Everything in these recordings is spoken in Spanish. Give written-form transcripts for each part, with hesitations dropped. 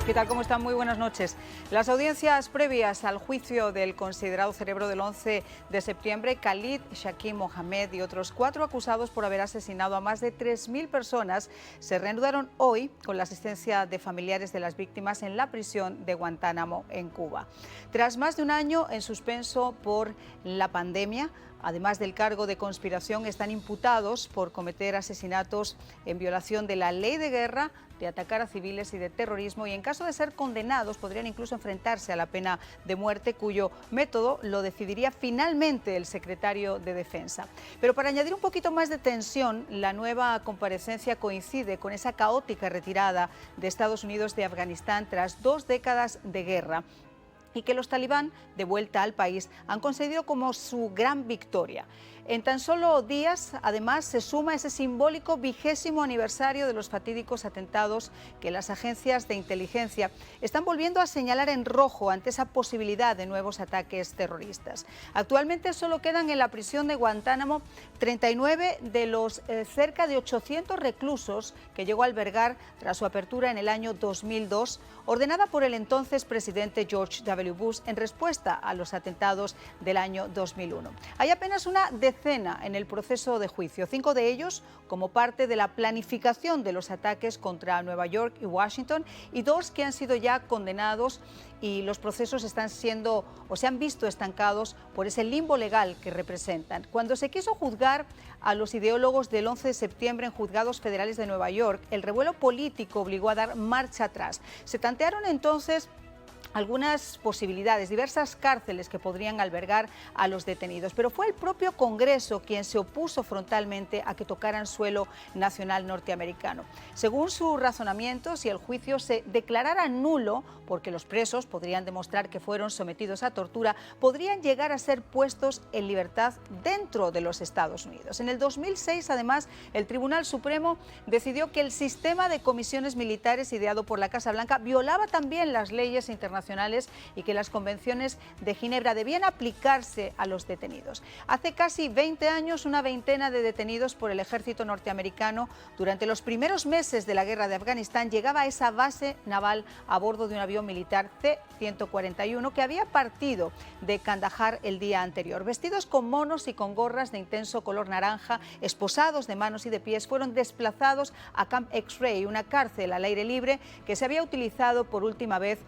¿Qué tal? ¿Cómo están? Muy buenas noches. Las audiencias previas al juicio del considerado cerebro del 11 de septiembre, Khalid Shaki Mohammed y otros 4 acusados por haber asesinado a más de 3.000 personas, se reanudaron hoy con la asistencia de familiares de las víctimas en la prisión de Guantánamo, en Cuba. Tras más de un año en suspenso por la pandemia, además del cargo de conspiración, están imputados por cometer asesinatos en violación de la ley de guerra, de atacar a civiles y de terrorismo, y en caso de ser condenados podrían incluso enfrentarse a la pena de muerte, cuyo método lo decidiría finalmente el secretario de Defensa. Pero para añadir un poquito más de tensión, la nueva comparecencia coincide con esa caótica retirada de Estados Unidos de Afganistán tras 2 décadas de guerra, y que los talibán, de vuelta al país, han conseguido como su gran victoria. En tan solo días, además, se suma ese simbólico 20º aniversario de los fatídicos atentados que las agencias de inteligencia están volviendo a señalar en rojo ante esa posibilidad de nuevos ataques terroristas. Actualmente solo quedan en la prisión de Guantánamo 39 de los cerca de 800 reclusos que llegó a albergar tras su apertura en el año 2002, ordenada por el entonces presidente George W. Bush en respuesta a los atentados del año 2001. Hay apenas una decena en el proceso de juicio, 5 de ellos como parte de la planificación de los ataques contra Nueva York y Washington, y 2 que han sido ya condenados, y los procesos están siendo o se han visto estancados por ese limbo legal que representan. Cuando se quiso juzgar a los ideólogos del 11 de septiembre en juzgados federales de Nueva York, el revuelo político obligó a dar marcha atrás. Se tantearon entonces algunas posibilidades, diversas cárceles que podrían albergar a los detenidos, pero fue el propio Congreso quien se opuso frontalmente a que tocaran suelo nacional norteamericano. Según su razonamiento, si el juicio se declarara nulo, porque los presos podrían demostrar que fueron sometidos a tortura, podrían llegar a ser puestos en libertad dentro de los Estados Unidos. En el 2006, además, el Tribunal Supremo decidió que el sistema de comisiones militares ideado por la Casa Blanca violaba también las leyes internacionales y que las convenciones de Ginebra debían aplicarse a los detenidos. Hace casi 20 años, una veintena de detenidos por el ejército norteamericano durante los primeros meses de la guerra de Afganistán llegaba a esa base naval a bordo de un avión militar C-141 que había partido de Kandahar el día anterior. Vestidos con monos y con gorras de intenso color naranja, esposados de manos y de pies, fueron desplazados a Camp X-Ray, una cárcel al aire libre que se había utilizado por última vez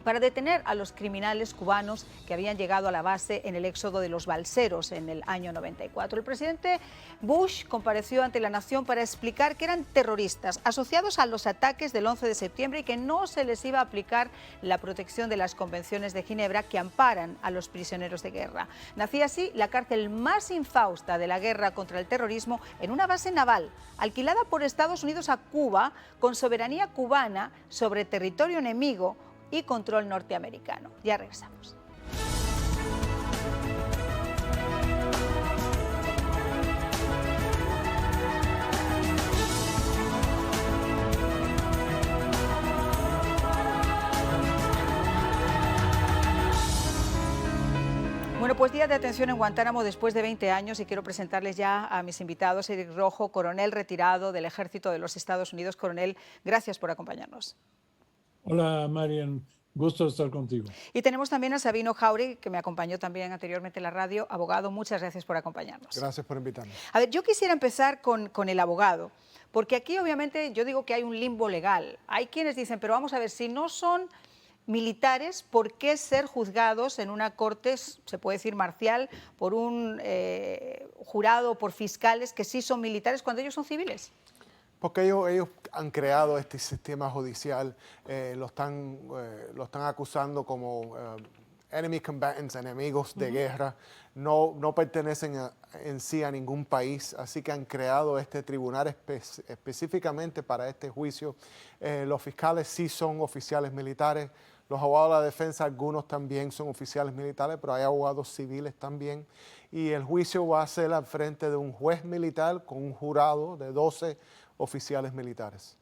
para detener a los criminales cubanos que habían llegado a la base en el éxodo de los balseros en el año 94. El presidente Bush compareció ante la nación para explicar que eran terroristas asociados a los ataques del 11 de septiembre y que no se les iba a aplicar la protección de las convenciones de Ginebra que amparan a los prisioneros de guerra. Nacía así la cárcel más infausta de la guerra contra el terrorismo en una base naval alquilada por Estados Unidos a Cuba, con soberanía cubana sobre territorio enemigo y control norteamericano. Ya regresamos. Bueno, pues día de atención en Guantánamo después de 20 años, y quiero presentarles ya a mis invitados. Eric Rojo, coronel retirado del Ejército de los Estados Unidos. Coronel, gracias por acompañarnos. Hola, Marian. Gusto estar contigo. Y tenemos también a Sabino Jauregui, que me acompañó también anteriormente en la radio. Abogado, muchas gracias por acompañarnos. Gracias por invitarnos. A ver, yo quisiera empezar con el abogado, porque aquí obviamente yo digo que hay un limbo legal. Hay quienes dicen, pero vamos a ver, si no son militares, ¿por qué ser juzgados en una corte, se puede decir marcial, por un jurado, por fiscales que sí son militares cuando ellos son civiles? Porque ellos han creado este sistema judicial, lo están acusando como enemy combatants, enemigos de guerra, no pertenecen en sí a ningún país, así que han creado este tribunal específicamente para este juicio. Los fiscales sí son oficiales militares, los abogados de la defensa, algunos también son oficiales militares, pero hay abogados civiles también. Y el juicio va a ser al frente de un juez militar con un jurado de 12 oficiales militares.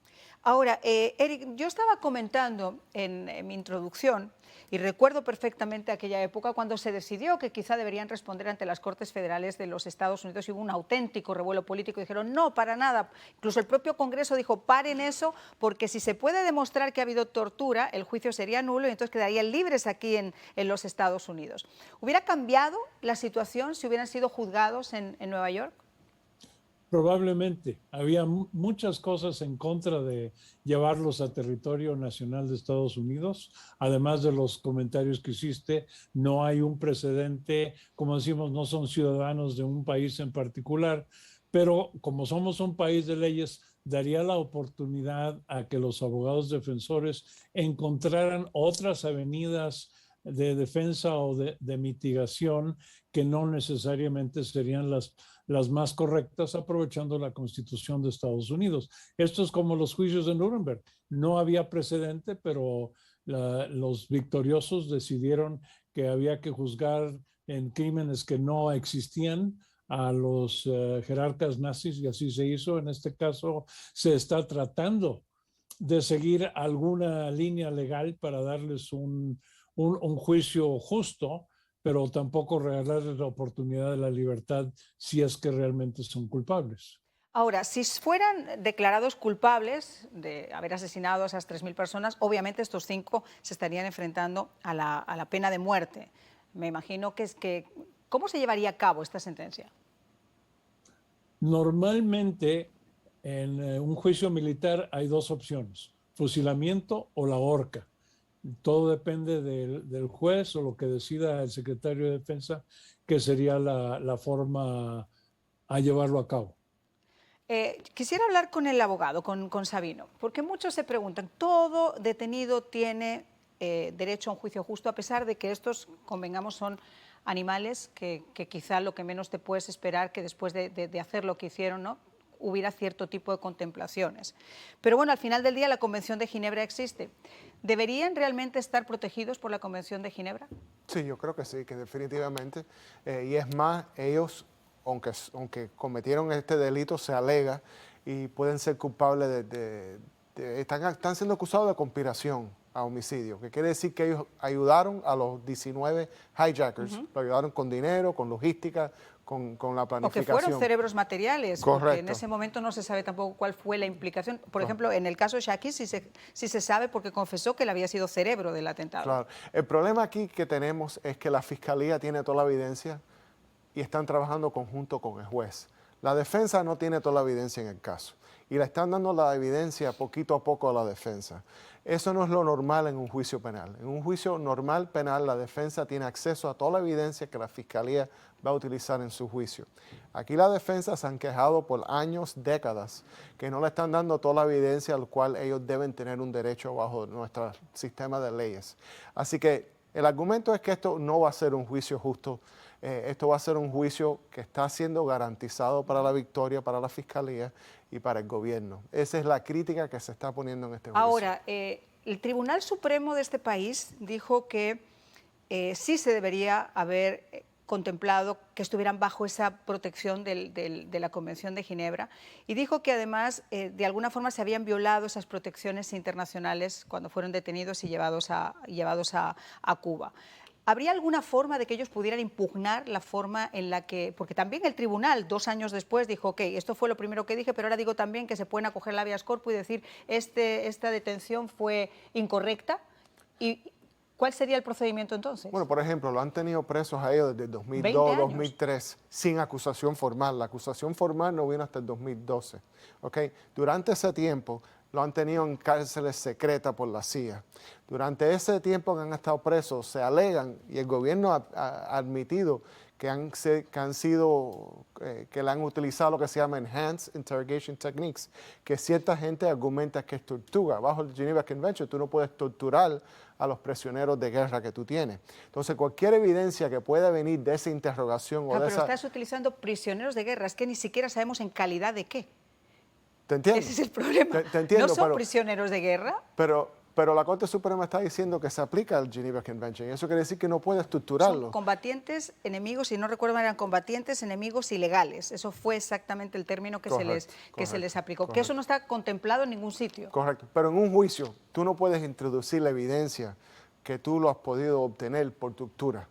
Ahora, Eric, yo estaba comentando en mi introducción y recuerdo perfectamente aquella época cuando se decidió que quizá deberían responder ante las Cortes Federales de los Estados Unidos y hubo un auténtico revuelo político. Dijeron, no, para nada. Incluso el propio Congreso dijo, paren eso, porque si se puede demostrar que ha habido tortura, el juicio sería nulo y entonces quedarían libres aquí en los Estados Unidos. ¿Hubiera cambiado la situación si hubieran sido juzgados en Nueva York? Probablemente. Había muchas cosas en contra de llevarlos a territorio nacional de Estados Unidos, además de los comentarios que hiciste. No hay un precedente, como decimos, no son ciudadanos de un país en particular, pero como somos un país de leyes, daría la oportunidad a que los abogados defensores encontraran otras avenidas de defensa o de mitigación que no necesariamente serían las más correctas, aprovechando la Constitución de Estados Unidos. Esto es como los juicios de Nuremberg. No había precedente, pero los victoriosos decidieron que había que juzgar en crímenes que no existían a los jerarcas nazis y así se hizo. En este caso se está tratando de seguir alguna línea legal para darles un juicio justo, pero tampoco regalarles la oportunidad de la libertad si es que realmente son culpables. Ahora, si fueran declarados culpables de haber asesinado a esas 3.000 personas, obviamente estos 5 se estarían enfrentando a la pena de muerte. Me imagino que ¿cómo se llevaría a cabo esta sentencia? Normalmente en un juicio militar hay 2 opciones, fusilamiento o la horca. Todo depende del juez o lo que decida el secretario de Defensa, que sería la forma a llevarlo a cabo. Quisiera hablar con el abogado, con Sabino, porque muchos se preguntan, ¿todo detenido tiene derecho a un juicio justo, a pesar de que estos, convengamos, son animales que quizá lo que menos te puedes esperar que después de hacer lo que hicieron, ¿no?, hubiera cierto tipo de contemplaciones? Pero bueno, al final del día la Convención de Ginebra existe. ¿Deberían realmente estar protegidos por la Convención de Ginebra? Sí, yo creo que sí, que definitivamente. Y es más, ellos, aunque cometieron este delito, se alega y pueden ser culpables están siendo acusados de conspiración a homicidio, que quiere decir que ellos ayudaron a los 19 hijackers, lo ayudaron con dinero, con logística, con la planificación. O que fueron cerebros materiales, Correcto. Porque en ese momento no se sabe tampoco cuál fue la implicación. Por ejemplo, en el caso de Shaki sí se sabe porque confesó que él había sido cerebro del atentado. Claro. El problema aquí que tenemos es que la Fiscalía tiene toda la evidencia y están trabajando conjunto con el juez. La defensa no tiene toda la evidencia en el caso y le están dando la evidencia poquito a poco a la defensa. Eso no es lo normal en un juicio penal. En un juicio normal penal, la defensa tiene acceso a toda la evidencia que la Fiscalía va a utilizar en su juicio. Aquí la defensa se han quejado por años, décadas, que no le están dando toda la evidencia al cual ellos deben tener un derecho bajo nuestro sistema de leyes. Así que el argumento es que esto no va a ser un juicio justo. Esto va a ser un juicio que está siendo garantizado para la victoria, para la Fiscalía y para el gobierno. Esa es la crítica que se está poniendo en este juicio. Ahora, el Tribunal Supremo de este país dijo que sí se debería haber contemplado que estuvieran bajo esa protección de la Convención de Ginebra y dijo que además de alguna forma se habían violado esas protecciones internacionales cuando fueron detenidos y llevados a Cuba. ¿Habría alguna forma de que ellos pudieran impugnar la forma en la que, porque también el tribunal 2 años después dijo, ok, esto fue lo primero que dije, pero ahora digo también que se pueden acoger la habeas corpus y decir, esta detención fue incorrecta? ¿Y cuál sería el procedimiento entonces? Bueno, por ejemplo, lo han tenido presos a ellos desde 2002, 2003, sin acusación formal. La acusación formal no vino hasta el 2012. ¿Okay? Durante ese tiempo lo han tenido en cárceles secretas por la CIA. Durante ese tiempo que han estado presos, se alegan, y el gobierno ha admitido que que le han utilizado lo que se llama Enhanced Interrogation Techniques, que cierta gente argumenta que es tortura. Bajo el Geneva Convention tú no puedes torturar a los prisioneros de guerra que tú tienes. Entonces, cualquier evidencia que pueda venir de esa interrogación pero estás utilizando prisioneros de guerra, es que ni siquiera sabemos en calidad de qué. ¿Te entiendes? Ese es el problema. Te entiendo, ¿No son prisioneros de guerra? Pero Pero la Corte Suprema está diciendo que se aplica el Geneva Convention y eso quiere decir que no puede estructurarlo. Son combatientes, enemigos, si no recuerdo mal, eran combatientes, enemigos ilegales. Eso fue exactamente el término que, se les aplicó. Que eso no está contemplado en ningún sitio. Correcto. Pero en un juicio, tú no puedes introducir la evidencia que tú lo has podido obtener por tortura.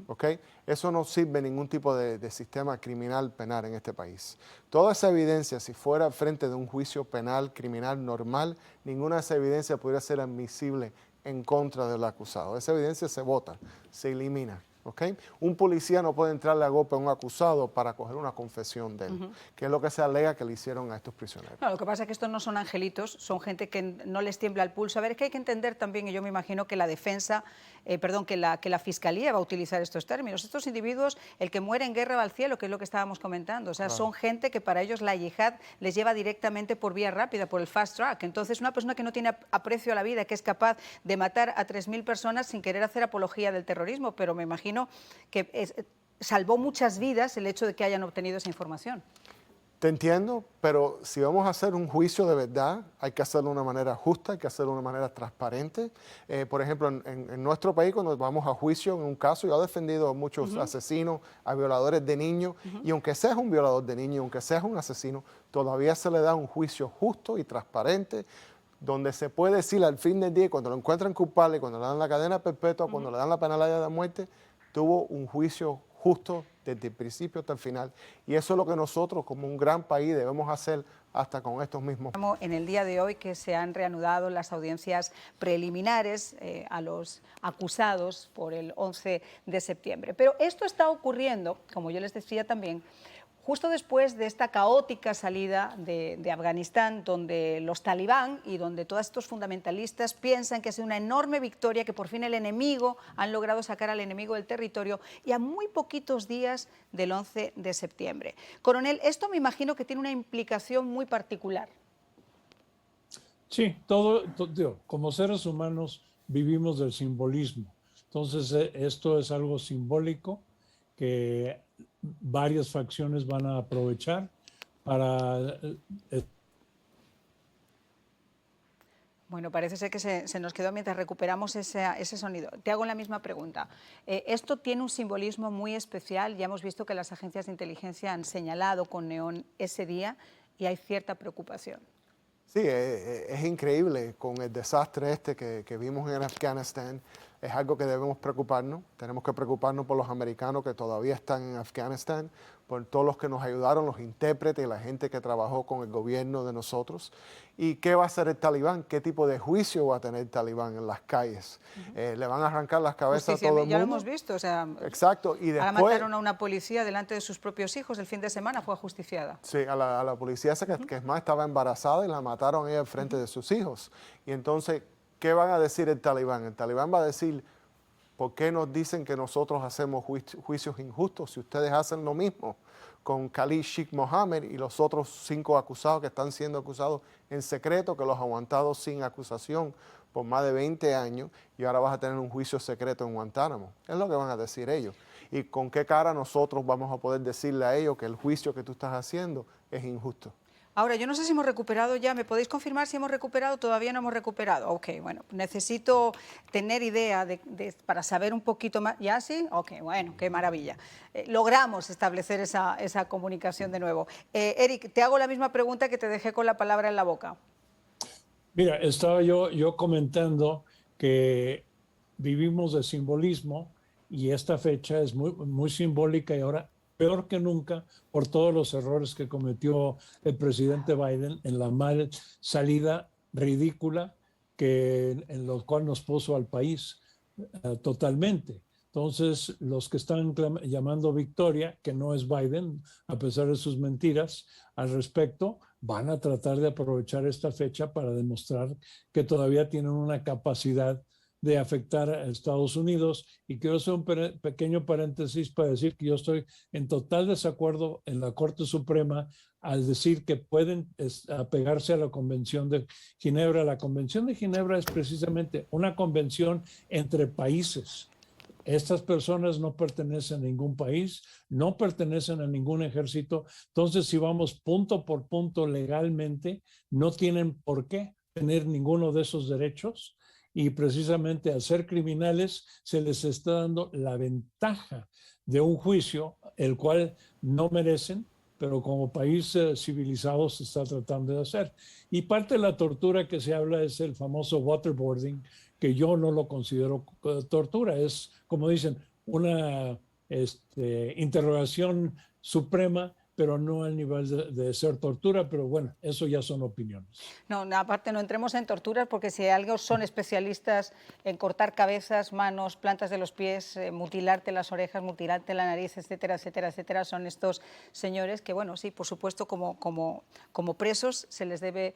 ¿Ok? Eso no sirve ningún tipo de sistema criminal penal en este país. Toda esa evidencia, si fuera frente de un juicio penal criminal normal, ninguna de esa evidencia podría ser admisible en contra del acusado. Esa evidencia se vota, se elimina. ¿Okay? Un policía no puede entrarle a golpe a un acusado para coger una confesión de él, que es lo que se alega que le hicieron a estos prisioneros. No, lo que pasa es que estos no son angelitos, son gente que no les tiembla el pulso. A ver, es que hay que entender también, y yo me imagino que la defensa, que la Fiscalía va a utilizar estos términos. Estos individuos, el que muere en guerra va al cielo, que es lo que estábamos comentando. O sea, son gente que para ellos la yihad les lleva directamente por vía rápida, por el fast track. Entonces, una persona que no tiene aprecio a la vida, que es capaz de matar a 3.000 personas sin querer hacer apología del terrorismo, pero me imagino que salvó muchas vidas el hecho de que hayan obtenido esa información. Te entiendo, pero si vamos a hacer un juicio de verdad, hay que hacerlo de una manera justa, hay que hacerlo de una manera transparente. Por ejemplo, en nuestro país, cuando vamos a juicio en un caso, yo he defendido a muchos asesinos, a violadores de niños, y aunque seas un violador de niños, aunque seas un asesino, todavía se le da un juicio justo y transparente, donde se puede decir al fin del día, cuando lo encuentran culpable, cuando le dan la cadena perpetua, cuando le dan la pena de muerte, tuvo un juicio justo desde el principio hasta el final. Y eso es lo que nosotros, como un gran país, debemos hacer hasta con estos mismos. En el día de hoy que se han reanudado las audiencias preliminares a los acusados por el 11 de septiembre. Pero esto está ocurriendo, como yo les decía también, justo después de esta caótica salida de Afganistán, donde los talibán y donde todos estos fundamentalistas piensan que ha sido una enorme victoria, que por fin el enemigo, han logrado sacar al enemigo del territorio, y a muy poquitos días del 11 de septiembre. Coronel, esto me imagino que tiene una implicación muy particular. Sí, como seres humanos vivimos del simbolismo. Entonces, esto es algo simbólico que varias facciones van a aprovechar para... Bueno, parece ser que se nos quedó mientras recuperamos ese sonido. Te hago la misma pregunta. Esto tiene un simbolismo muy especial. Ya hemos visto que las agencias de inteligencia han señalado con neón ese día y hay cierta preocupación. Sí, es increíble con el desastre que vimos en Afganistán. Es algo que debemos preocuparnos. Tenemos que preocuparnos por los americanos que todavía están en Afganistán, por todos los que nos ayudaron, los intérpretes y la gente que trabajó con el gobierno de nosotros. ¿Y qué va a hacer el talibán? ¿Qué tipo de juicio va a tener el talibán en las calles? ¿Le van a arrancar las cabezas a todo el mundo? Ya lo hemos visto. O sea, exacto. Y después mataron a una policía delante de sus propios hijos. El fin de semana fue ajusticiada. Sí, a la policía que es más estaba embarazada y la mataron ella frente de sus hijos. Y entonces, ¿qué van a decir el talibán? El talibán va a decir, ¿por qué nos dicen que nosotros hacemos juicios injustos si ustedes hacen lo mismo con Khalid Sheikh Mohammed y los otros 5 acusados que están siendo acusados en secreto, que los han aguantado sin acusación por más de 20 años y ahora vas a tener un juicio secreto en Guantánamo? Es lo que van a decir ellos. ¿Y con qué cara nosotros vamos a poder decirle a ellos que el juicio que tú estás haciendo es injusto? Ahora, yo no sé si hemos recuperado ya, ¿me podéis confirmar si hemos recuperado? Todavía no hemos recuperado. Ok, bueno, necesito tener idea para saber un poquito más. ¿Ya sí? Ok, bueno, qué maravilla. Logramos establecer esa comunicación de nuevo. Eric, te hago la misma pregunta que te dejé con la palabra en la boca. Mira, estaba yo comentando que vivimos de simbolismo y esta fecha es muy simbólica y ahora peor que nunca por todos los errores que cometió el presidente Biden en la mal salida ridícula en lo cual nos puso al país totalmente. Entonces, los que están llamando victoria, que no es Biden, a pesar de sus mentiras al respecto, van a tratar de aprovechar esta fecha para demostrar que todavía tienen una capacidad de afectar a Estados Unidos. Y quiero hacer un pequeño paréntesis para decir que yo estoy en total desacuerdo en la Corte Suprema al decir que pueden apegarse a la Convención de Ginebra. La Convención de Ginebra es precisamente una convención entre países. Estas personas no pertenecen a ningún país, no pertenecen a ningún ejército. Entonces, si vamos punto por punto legalmente, no tienen por qué tener ninguno de esos derechos. y precisamente al ser criminales se les está dando la ventaja de un juicio, el cual no merecen, pero como país civilizado se está tratando de hacer. Y parte de la tortura que se habla es el famoso waterboarding, que yo no lo considero tortura, es, como dicen, una interrogación suprema, pero no al nivel de ser tortura, pero bueno, eso ya son opiniones. No, aparte no entremos en torturas porque si algo son especialistas en cortar cabezas, manos, plantas de los pies, mutilarte las orejas, mutilarte la nariz, etcétera, etcétera, etcétera, son estos señores que, bueno, sí, por supuesto, como presos se les debe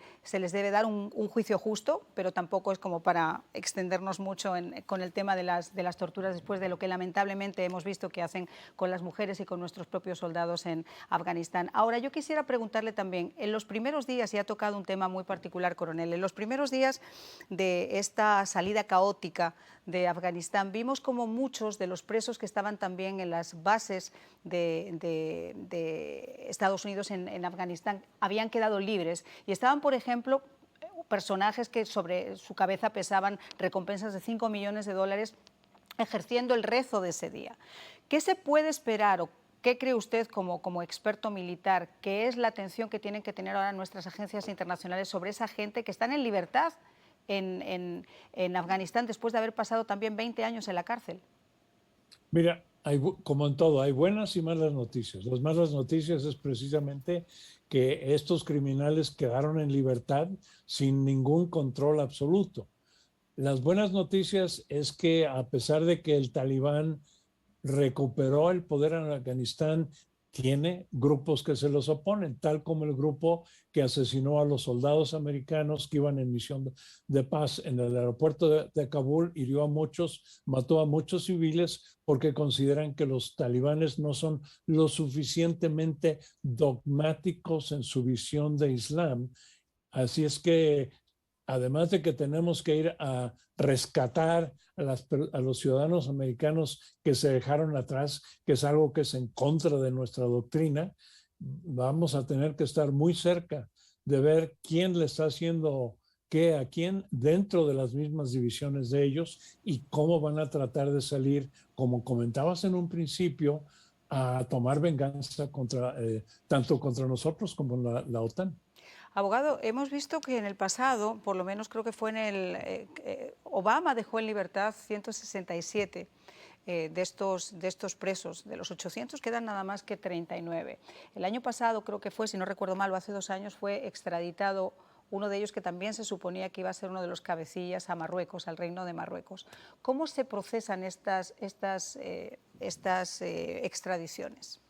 dar un juicio justo, pero tampoco es como para extendernos mucho con el tema de las torturas después de lo que lamentablemente hemos visto que hacen con las mujeres y con nuestros propios soldados en Afganistán. Ahora, yo quisiera preguntarle también, en los primeros días, y ha tocado un tema muy particular, coronel, en los primeros días de esta salida caótica de Afganistán, vimos como muchos de los presos que estaban también en las bases de Estados Unidos en Afganistán habían quedado libres y estaban, por ejemplo, personajes que sobre su cabeza pesaban recompensas de $5 millones ejerciendo el rezo de ese día. ¿Qué se puede esperar o qué cree usted como experto militar que es la atención que tienen que tener ahora nuestras agencias internacionales sobre esa gente que están en libertad en Afganistán después de haber pasado también 20 años en la cárcel? Mira, como en todo, hay buenas y malas noticias. Las malas noticias es precisamente que estos criminales quedaron en libertad sin ningún control absoluto. Las buenas noticias es que a pesar de que el Talibán recuperó el poder en Afganistán, tiene grupos que se los oponen, tal como el grupo que asesinó a los soldados americanos que iban en misión de paz en el aeropuerto de Kabul, hirió a muchos, mató a muchos civiles porque consideran que los talibanes no son lo suficientemente dogmáticos en su visión de Islam. Así es que además de que tenemos que ir a rescatar a los ciudadanos americanos que se dejaron atrás, que es algo que es en contra de nuestra doctrina, vamos a tener que estar muy cerca de ver quién le está haciendo qué a quién dentro de las mismas divisiones de ellos y cómo van a tratar de salir, como comentabas en un principio, a tomar venganza tanto contra nosotros como la OTAN. Abogado, hemos visto que en el pasado, por lo menos creo que fue Obama dejó en libertad 167 de estos presos. De los 800 quedan nada más que 39. El año pasado, creo que fue, si no recuerdo mal, o hace 2 años, fue extraditado uno de ellos que también se suponía que iba a ser uno de los cabecillas a Marruecos, al Reino de Marruecos. ¿Cómo se procesan estas extradiciones?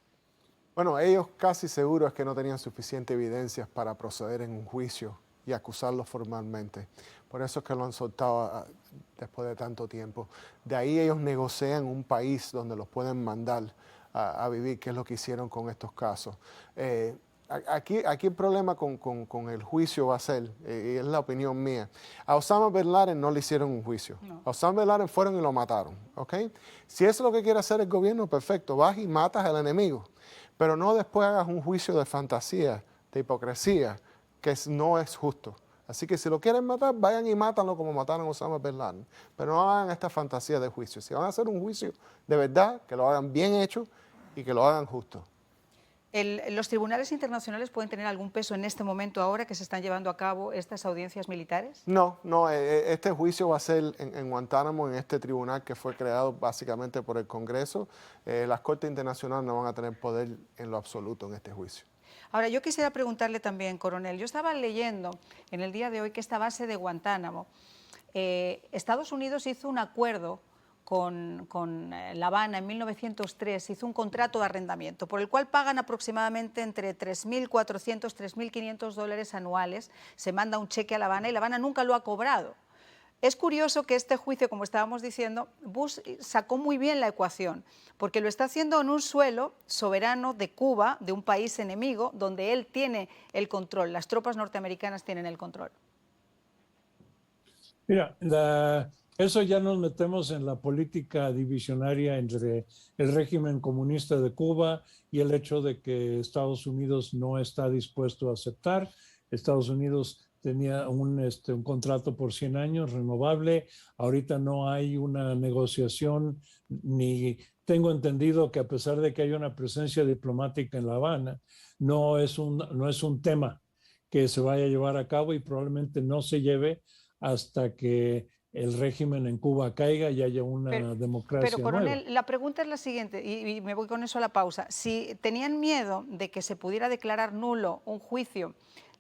Bueno, ellos casi seguros es que no tenían suficiente evidencias para proceder en un juicio y acusarlos formalmente. Por eso es que lo han soltado después de tanto tiempo. De ahí ellos negocian un país donde los pueden mandar a vivir, que es lo que hicieron con estos casos. Aquí el problema con el juicio va a ser, y es la opinión mía, a Osama Bin Laden no le hicieron un juicio. No. A Osama Bin Laden fueron y lo mataron. ¿Okay? Si eso es lo que quiere hacer el gobierno, perfecto, vas y matas al enemigo. Pero no después hagas un juicio de fantasía, de hipocresía, que no es justo. Así que si lo quieren matar, vayan y mátanlo como mataron a Osama Bin Laden. Pero no hagan esta fantasía de juicio. Si van a hacer un juicio de verdad, que lo hagan bien hecho y que lo hagan justo. ¿Los tribunales internacionales pueden tener algún peso en este momento ahora que se están llevando a cabo estas audiencias militares? No, este juicio va a ser en Guantánamo, en este tribunal que fue creado básicamente por el Congreso. Las Cortes Internacionales no van a tener poder en lo absoluto en este juicio. Ahora, yo quisiera preguntarle también, coronel, yo estaba leyendo en el día de hoy que esta base de Guantánamo, Estados Unidos hizo un acuerdo con La Habana en 1903, hizo un contrato de arrendamiento por el cual pagan aproximadamente entre $3.400, $3.500 anuales, se manda un cheque a La Habana y La Habana nunca lo ha cobrado. Es curioso que este juicio, como estábamos diciendo, Bush sacó muy bien la ecuación, porque lo está haciendo en un suelo soberano de Cuba, de un país enemigo, donde él tiene el control, las tropas norteamericanas tienen el control. Mira, eso ya nos metemos en la política divisionaria entre el régimen comunista de Cuba y el hecho de que Estados Unidos no está dispuesto a aceptar. Estados Unidos tenía un contrato por 100 años renovable. Ahorita no hay una negociación, ni tengo entendido que a pesar de que hay una presencia diplomática en La Habana, no es un tema que se vaya a llevar a cabo y probablemente no se lleve hasta que el régimen en Cuba caiga y haya una democracia Pero, coronel, nueva. la pregunta es la siguiente, y me voy con eso a la pausa. Si tenían miedo de que se pudiera declarar nulo un juicio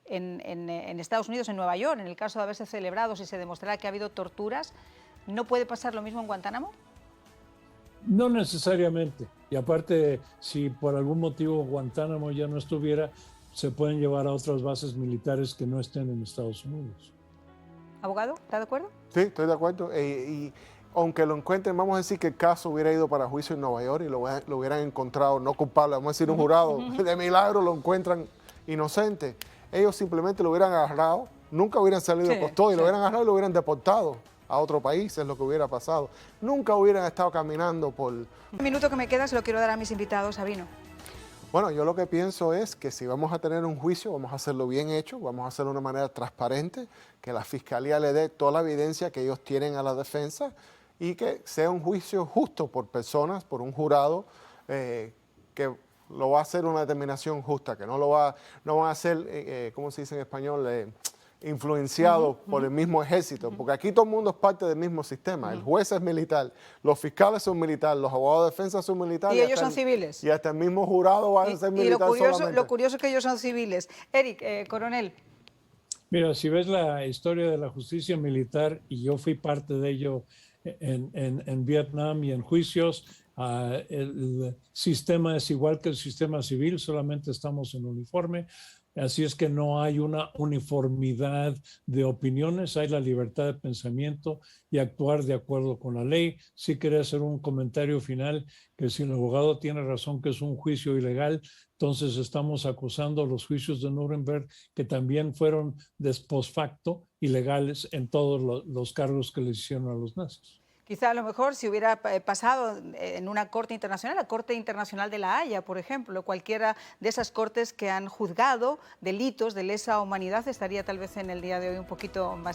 en Estados Unidos, en Nueva York, en el caso de haberse celebrado, si se demostrara que ha habido torturas, ¿no puede pasar lo mismo en Guantánamo? No necesariamente. Y aparte, si por algún motivo Guantánamo ya no estuviera, se pueden llevar a otras bases militares que no estén en Estados Unidos. ¿Abogado? ¿Está de acuerdo? Sí, estoy de acuerdo. Y aunque lo encuentren, vamos a decir que el caso hubiera ido para juicio en Nueva York y lo hubieran encontrado no culpable, vamos a decir un jurado, de milagro lo encuentran inocente. Ellos simplemente lo hubieran agarrado, nunca hubieran salido de custodia, lo hubieran agarrado y lo hubieran deportado a otro país, es lo que hubiera pasado. Nunca hubieran estado caminando por... Un minuto que me queda se lo quiero dar a mis invitados, Sabino. Bueno, yo lo que pienso es que si vamos a tener un juicio, vamos a hacerlo bien hecho, vamos a hacerlo de una manera transparente, que la Fiscalía le dé toda la evidencia que ellos tienen a la defensa y que sea un juicio justo por personas, por un jurado, que lo va a hacer una determinación justa, que no va a ser, ¿cómo se dice en español?, influenciado por el mismo ejército, porque aquí todo el mundo es parte del mismo sistema. El juez es militar, los fiscales son militares, los abogados de defensa son militares. Y ellos son civiles. Y hasta el mismo jurado va a ser militar solamente. Lo curioso es que ellos son civiles. Eric, coronel. Mira, si ves la historia de la justicia militar, y yo fui parte de ello en Vietnam y en juicios, el sistema es igual que el sistema civil, solamente estamos en uniforme. Así es que no hay una uniformidad de opiniones, hay la libertad de pensamiento y actuar de acuerdo con la ley. Sí quería hacer un comentario final, que si el abogado tiene razón que es un juicio ilegal, entonces estamos acusando los juicios de Nuremberg, que también fueron de post facto ilegales en todos los cargos que les hicieron a los nazis. Quizá a lo mejor si hubiera pasado en una corte internacional, la Corte Internacional de la Haya, por ejemplo, cualquiera de esas cortes que han juzgado delitos de lesa humanidad, estaría tal vez en el día de hoy un poquito más